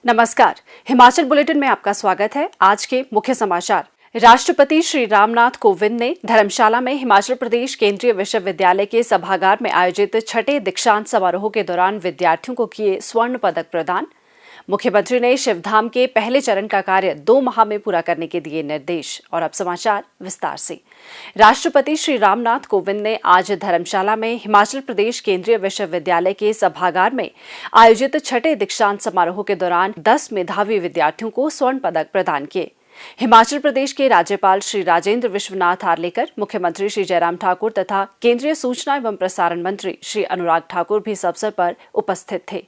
नमस्कार, हिमाचल बुलेटिन में आपका स्वागत है। आज के मुख्य समाचार। राष्ट्रपति श्री रामनाथ कोविंद ने धर्मशाला में हिमाचल प्रदेश केंद्रीय विश्वविद्यालय के सभागार में आयोजित छठे दीक्षांत समारोह के दौरान विद्यार्थियों को किए स्वर्ण पदक प्रदान। मुख्यमंत्री ने शिवधाम के पहले चरण का कार्य 2 माह में पूरा करने के दिए निर्देश। और अब समाचार विस्तार से। राष्ट्रपति श्री रामनाथ कोविंद ने आज धर्मशाला में हिमाचल प्रदेश केंद्रीय विश्वविद्यालय के सभागार में आयोजित छठे दीक्षांत समारोह के दौरान 10 मेधावी विद्यार्थियों को स्वर्ण पदक प्रदान किए। हिमाचल प्रदेश के राज्यपाल श्री राजेंद्र विश्वनाथ आर्लेकर, मुख्यमंत्री श्री जयराम ठाकुर तथा केंद्रीय सूचना एवं प्रसारण मंत्री श्री अनुराग ठाकुर भी इस अवसर पर उपस्थित थे।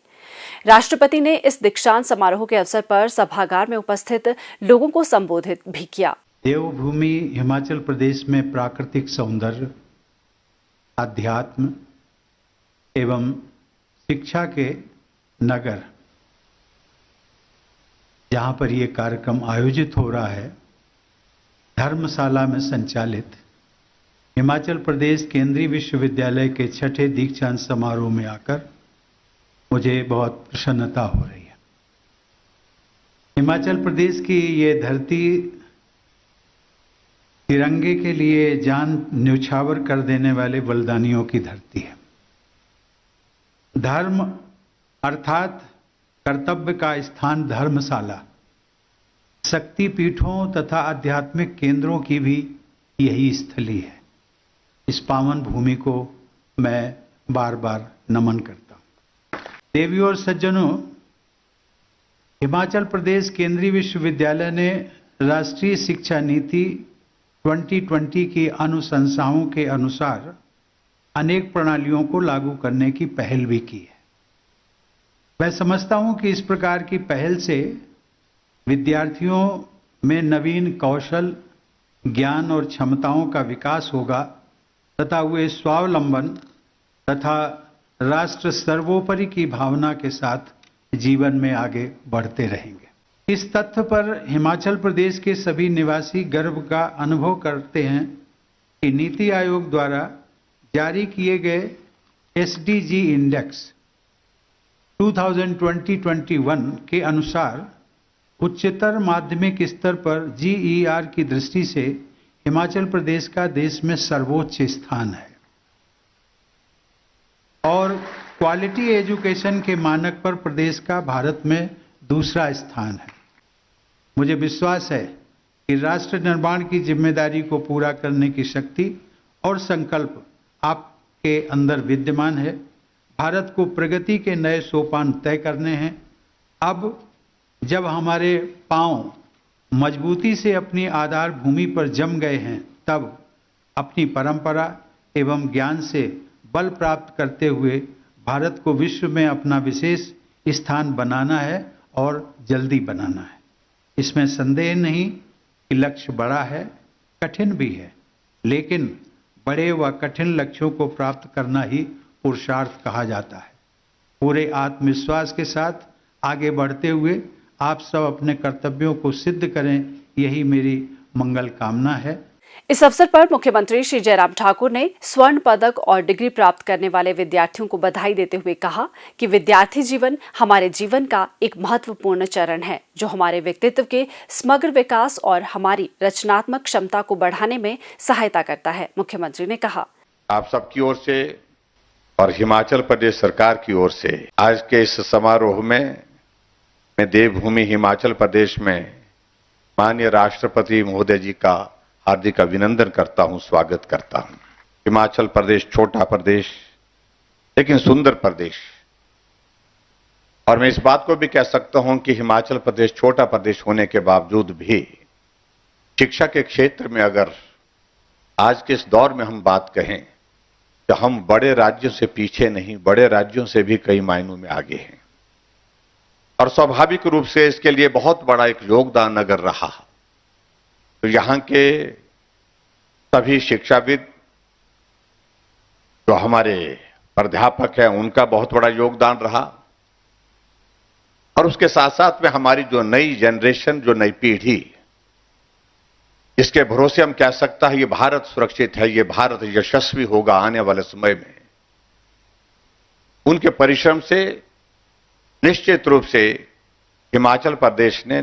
राष्ट्रपति ने इस दीक्षांत समारोह के अवसर पर सभागार में उपस्थित लोगों को संबोधित भी किया। देवभूमि हिमाचल प्रदेश में प्राकृतिक सौंदर्य, आध्यात्म एवं शिक्षा के नगर, जहां पर यह कार्यक्रम आयोजित हो रहा है, धर्मशाला में संचालित हिमाचल प्रदेश केंद्रीय विश्वविद्यालय के छठे दीक्षांत समारोह में आकर मुझे बहुत प्रसन्नता हो रही है। हिमाचल प्रदेश की ये धरती तिरंगे के लिए जान न्यौछावर कर देने वाले बलिदानियों की धरती है। धर्म अर्थात कर्तव्य का स्थान धर्मशाला, शक्ति पीठों तथा आध्यात्मिक केंद्रों की भी यही स्थली है। इस पावन भूमि को मैं बार बार नमन करता हूं। देवियों और सज्जनों, हिमाचल प्रदेश केंद्रीय विश्वविद्यालय ने राष्ट्रीय शिक्षा नीति 2020 की अनुशंसाओं के अनुसार अनेक प्रणालियों को लागू करने की पहल भी की है। मैं समझता हूं कि इस प्रकार की पहल से विद्यार्थियों में नवीन कौशल, ज्ञान और क्षमताओं का विकास होगा तथा वे स्वावलंबन तथा राष्ट्र सर्वोपरि की भावना के साथ जीवन में आगे बढ़ते रहेंगे। इस तथ्य पर हिमाचल प्रदेश के सभी निवासी गर्व का अनुभव करते हैं कि नीति आयोग द्वारा जारी किए गए एसडीजी इंडेक्स 2020-21 के अनुसार उच्चतर माध्यमिक स्तर पर जीईआर की दृष्टि से हिमाचल प्रदेश का देश में सर्वोच्च स्थान है और क्वालिटी एजुकेशन के मानक पर प्रदेश का भारत में दूसरा स्थान है। मुझे विश्वास है कि राष्ट्र निर्माण की जिम्मेदारी को पूरा करने की शक्ति और संकल्प आपके अंदर विद्यमान है। भारत को प्रगति के नए सोपान तय करने हैं। अब जब हमारे पांव मजबूती से अपनी आधार भूमि पर जम गए हैं, तब अपनी परंपरा एवं ज्ञान से बल प्राप्त करते हुए भारत को विश्व में अपना विशेष स्थान बनाना है और जल्दी बनाना है। इसमें संदेह नहीं कि लक्ष्य बड़ा है, कठिन भी है, लेकिन बड़े व कठिन लक्ष्यों को प्राप्त करना ही पुरुषार्थ कहा जाता है। पूरे आत्मविश्वास के साथ आगे बढ़ते हुए आप सब अपने कर्तव्यों को सिद्ध करें, यही मेरी मंगल कामना है। इस अवसर पर मुख्यमंत्री श्री जयराम ठाकुर ने स्वर्ण पदक और डिग्री प्राप्त करने वाले विद्यार्थियों को बधाई देते हुए कहा कि विद्यार्थी जीवन हमारे जीवन का एक महत्वपूर्ण चरण है, जो हमारे व्यक्तित्व के समग्र विकास और हमारी रचनात्मक क्षमता को बढ़ाने में सहायता करता है। मुख्यमंत्री ने कहा, आप सबकी ओर से और हिमाचल प्रदेश सरकार की ओर से आज के इस समारोह में मैं देवभूमि हिमाचल प्रदेश में माननीय राष्ट्रपति महोदय जी का हार्दिक अभिनंदन करता हूं, स्वागत करता हूं। हिमाचल प्रदेश छोटा प्रदेश लेकिन सुंदर प्रदेश, और मैं इस बात को भी कह सकता हूं कि हिमाचल प्रदेश छोटा प्रदेश होने के बावजूद भी शिक्षा के क्षेत्र में अगर आज के इस दौर में हम बात कहें तो हम बड़े राज्यों से पीछे नहीं, बड़े राज्यों से भी कई मायनों में आगे हैं। और स्वाभाविक रूप से इसके लिए बहुत बड़ा एक योगदान अगर रहा तो यहां के सभी शिक्षाविद, जो हमारे प्राध्यापक हैं, उनका बहुत बड़ा योगदान रहा। और उसके साथ साथ में हमारी जो नई जनरेशन, जो नई पीढ़ी, इसके भरोसे हम कह सकता है ये भारत सुरक्षित है, ये भारत यशस्वी होगा आने वाले समय में, उनके परिश्रम से निश्चित रूप से हिमाचल प्रदेश ने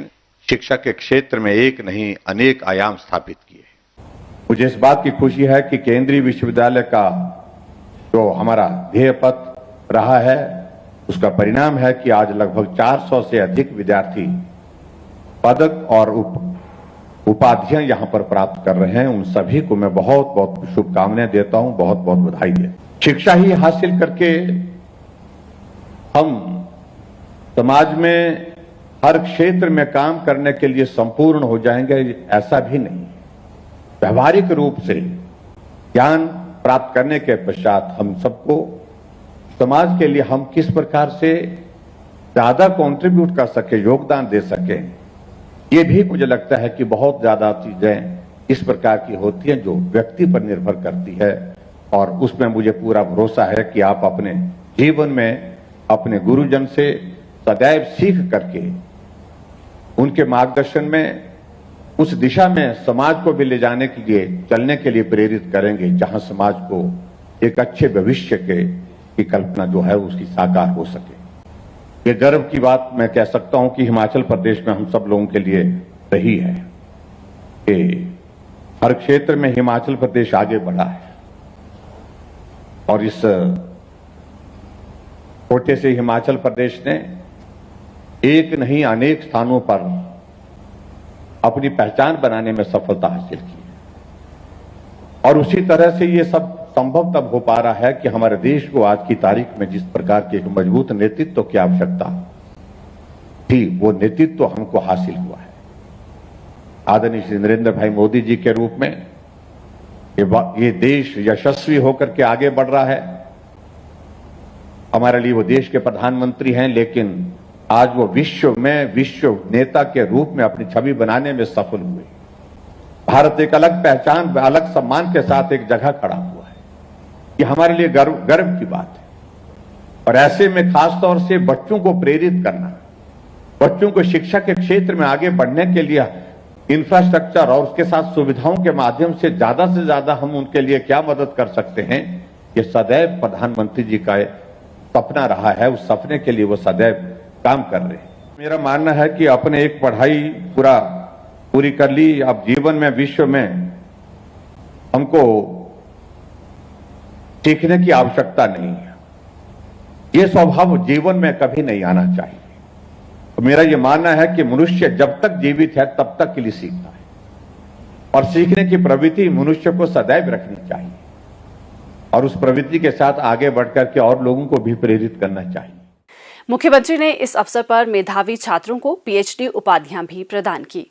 शिक्षा के क्षेत्र में एक नहीं अनेक आयाम स्थापित किए। मुझे इस बात की खुशी है कि केंद्रीय विश्वविद्यालय का जो हमारा ध्येय पत्र रहा है, उसका परिणाम है कि आज लगभग 400 से अधिक विद्यार्थी पदक और उपाधियां यहां पर प्राप्त कर रहे हैं। उन सभी को मैं बहुत बहुत शुभकामनाएं देता हूं, बहुत बहुत बधाई देता हूं। शिक्षा ही हासिल करके हम समाज में हर क्षेत्र में काम करने के लिए संपूर्ण हो जाएंगे, ऐसा भी नहीं। व्यवहारिक रूप से ज्ञान प्राप्त करने के पश्चात हम सबको समाज के लिए हम किस प्रकार से ज्यादा कंट्रीब्यूट कर सके, योगदान दे सके, ये भी मुझे लगता है कि बहुत ज्यादा चीजें इस प्रकार की होती हैं जो व्यक्ति पर निर्भर करती है। और उसमें मुझे पूरा भरोसा है कि आप अपने जीवन में अपने गुरुजन से सदैव सीख करके उनके मार्गदर्शन में उस दिशा में समाज को भी ले जाने के लिए, चलने के लिए प्रेरित करेंगे, जहां समाज को एक अच्छे भविष्य की कल्पना जो है उसकी साकार हो सके। ये गर्व की बात मैं कह सकता हूं कि हिमाचल प्रदेश में हम सब लोगों के लिए रही है कि हर क्षेत्र में हिमाचल प्रदेश आगे बढ़ा है। और इस छोटे से हिमाचल प्रदेश ने एक नहीं अनेक स्थानों पर अपनी पहचान बनाने में सफलता हासिल की है। और उसी तरह से ये सब संभव तब हो पा रहा है कि हमारे देश को आज की तारीख में जिस प्रकार के मजबूत नेतृत्व की आवश्यकता थी, वो नेतृत्व हमको हासिल हुआ है। आदरणीय श्री नरेंद्र भाई मोदी जी के रूप में ये देश यशस्वी होकर के आगे बढ़ रहा है। हमारे लिए वो देश के प्रधानमंत्री हैं, लेकिन आज वो विश्व में विश्व नेता के रूप में अपनी छवि बनाने में सफल हुए। भारत एक अलग पहचान, अलग सम्मान के साथ एक जगह खड़ा हुआ है। ये हमारे लिए गर्व की बात है। और ऐसे में खासतौर से बच्चों को प्रेरित करना, बच्चों को शिक्षा के क्षेत्र में आगे बढ़ने के लिए इंफ्रास्ट्रक्चर और उसके साथ सुविधाओं के माध्यम से ज्यादा हम उनके लिए क्या मदद कर सकते हैं, ये सदैव प्रधानमंत्री जी का सपना रहा है। उस सपने के लिए वो सदैव काम कर रहे हैं। मेरा मानना है कि अपने एक पढ़ाई पूरी कर ली, अब जीवन में विश्व में हमको सीखने की आवश्यकता नहीं है। ये स्वभाव जीवन में कभी नहीं आना चाहिए। तो मेरा ये मानना है कि मनुष्य जब तक जीवित है तब तक के लिए सीखता है, और सीखने की प्रवृत्ति मनुष्य को सदैव रखनी चाहिए, और उस प्रवृत्ति के साथ आगे बढ़कर के और लोगों को भी प्रेरित करना चाहिए। मुख्यमंत्री ने इस अवसर पर मेधावी छात्रों को पीएचडी उपाधियां भी प्रदान की।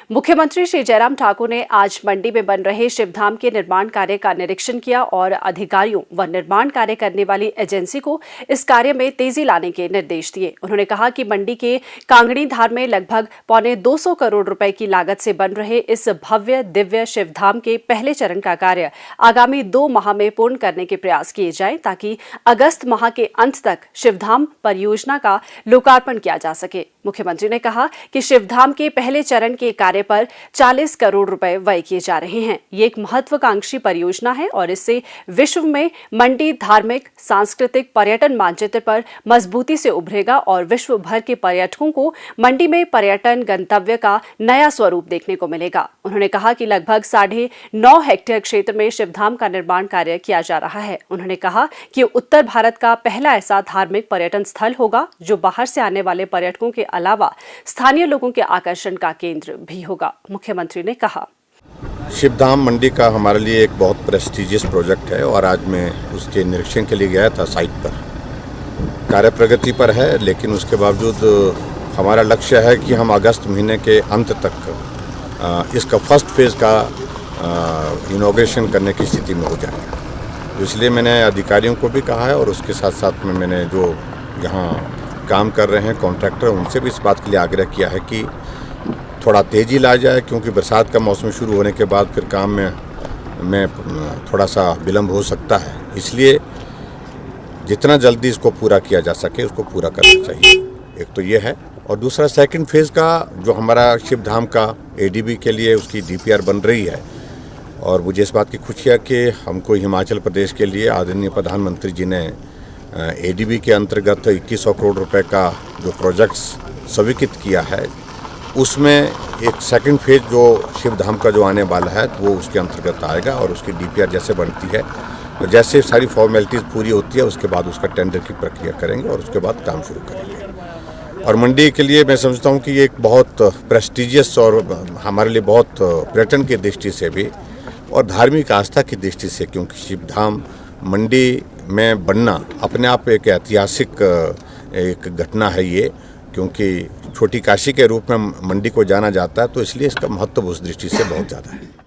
मुख्यमंत्री श्री जयराम ठाकुर ने आज मंडी में बन रहे शिवधाम के निर्माण कार्य का निरीक्षण किया और अधिकारियों व निर्माण कार्य करने वाली एजेंसी को इस कार्य में तेजी लाने के निर्देश दिए। उन्होंने कहा कि मंडी के कांगड़ी धार में लगभग 225 करोड़ रुपए की लागत से बन रहे इस भव्य दिव्य शिवधाम के पहले चरण का कार्य आगामी 2 माह में पूर्ण करने के प्रयास किए जाएं, ताकि अगस्त माह के अंत तक शिवधाम परियोजना का लोकार्पण किया जा सके। मुख्यमंत्री ने कहा कि शिवधाम के पहले चरण के कार्य पर 40 करोड़ रुपए व्यय किए जा रहे हैं। ये एक महत्वाकांक्षी परियोजना है और इससे विश्व में मंडी धार्मिक, सांस्कृतिक, पर्यटन मानचित्र पर मजबूती से उभरेगा और विश्व भर के पर्यटकों को मंडी में पर्यटन गंतव्य का नया स्वरूप देखने को मिलेगा। उन्होंने कहा कि लगभग 9.5 हेक्टेयर क्षेत्र में शिवधाम का निर्माण कार्य किया जा रहा है। उन्होंने कहा कि उत्तर भारत का पहला ऐसा धार्मिक पर्यटन स्थल होगा जो बाहर से आने वाले पर्यटकों के अलावा स्थानीय लोगों के आकर्षण का केंद्र भी होगा। मुख्यमंत्री ने कहा, शिवधाम मंडी का हमारे लिए एक बहुत प्रेस्टिजियस प्रोजेक्ट है और आज मैं उसके निरीक्षण के लिए गया था। साइट पर कार्य प्रगति पर है, लेकिन उसके बावजूद हमारा लक्ष्य है कि हम अगस्त महीने के अंत तक इसका फर्स्ट फेज़ का इनॉग्रेशन करने की स्थिति में हो जाए। इसलिए मैंने अधिकारियों को भी कहा है और उसके साथ साथ में मैंने जो यहाँ काम कर रहे हैं कॉन्ट्रैक्टर, उनसे भी इस बात के लिए आग्रह किया है कि थोड़ा तेज़ी ला जाए, क्योंकि बरसात का मौसम शुरू होने के बाद फिर काम में थोड़ा सा विलम्ब हो सकता है। इसलिए जितना जल्दी इसको पूरा किया जा सके उसको पूरा करना चाहिए। एक तो ये है, और दूसरा सेकंड फेज़ का जो हमारा शिवधाम का एडीबी के लिए उसकी डीपीआर बन रही है। और मुझे इस बात की खुशी है कि हमको हिमाचल प्रदेश के लिए आदरणीय प्रधानमंत्री जी ने एडीबी के अंतर्गत 2100 करोड़ रुपए का जो प्रोजेक्ट्स स्वीकृत किया है, उसमें एक सेकंड फेज जो शिवधाम का जो आने वाला है वो उसके अंतर्गत आएगा और उसकी डीपीआर जैसे बनती है, जैसे सारी फॉर्मेलिटीज़ पूरी होती है उसके बाद उसका टेंडर की प्रक्रिया करेंगे और उसके बाद काम शुरू करेंगे। और मंडी के लिए मैं समझता हूँ कि ये एक बहुत प्रेस्टिजियस और हमारे लिए बहुत पर्यटन की दृष्टि से भी और धार्मिक आस्था की दृष्टि से, क्योंकि शिवधाम मंडी में बनना अपने आप एक ऐतिहासिक एक घटना है ये, क्योंकि छोटी काशी के रूप में मंडी को जाना जाता है, तो इसलिए इसका महत्व उस दृष्टि से बहुत ज़्यादा है।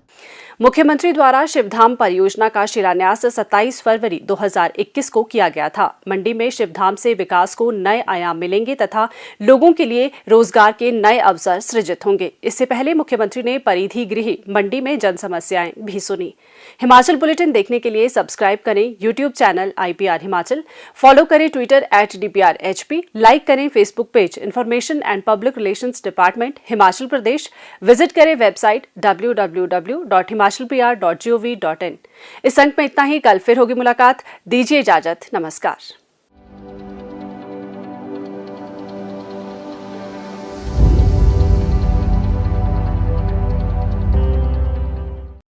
मुख्यमंत्री द्वारा शिवधाम परियोजना का शिलान्यास 27 फरवरी 2021 को किया गया था। मंडी में शिवधाम से विकास को नए आयाम मिलेंगे तथा लोगों के लिए रोजगार के नए अवसर सृजित होंगे। इससे पहले मुख्यमंत्री ने परिधि गृह मंडी में जन समस्याएं भी सुनी। हिमाचल बुलेटिन देखने के लिए सब्सक्राइब करें YouTube channel IPR Himachal, follow करें ट्विटर @DPRHP, लाइक करें Facebook page information and public relations department Himachal Pradesh, visit करें वेबसाइट www.himachalpr.gov.in। इस अंक में इतना ही। कल फिर होगी मुलाकात। दीजिए इजाजत। नमस्कार।